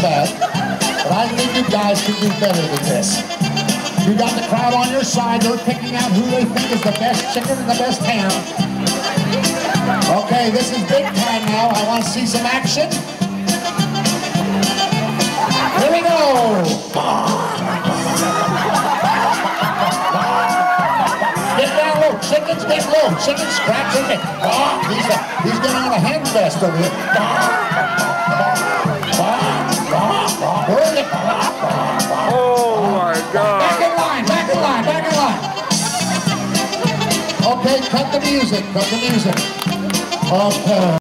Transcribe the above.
bad. But I think you guys can do better than this. You got the crowd on your side. They're picking out who they think is the best chicken and the best ham. Okay, this is big time now. I want to see some action. Here we go. Get down low. Chickens get low. Chickens scratch chicken. He's getting on a hand vest over here. Oh my God. Back in line, back in line, back in line. Okay, cut the music, cut the music. Okay.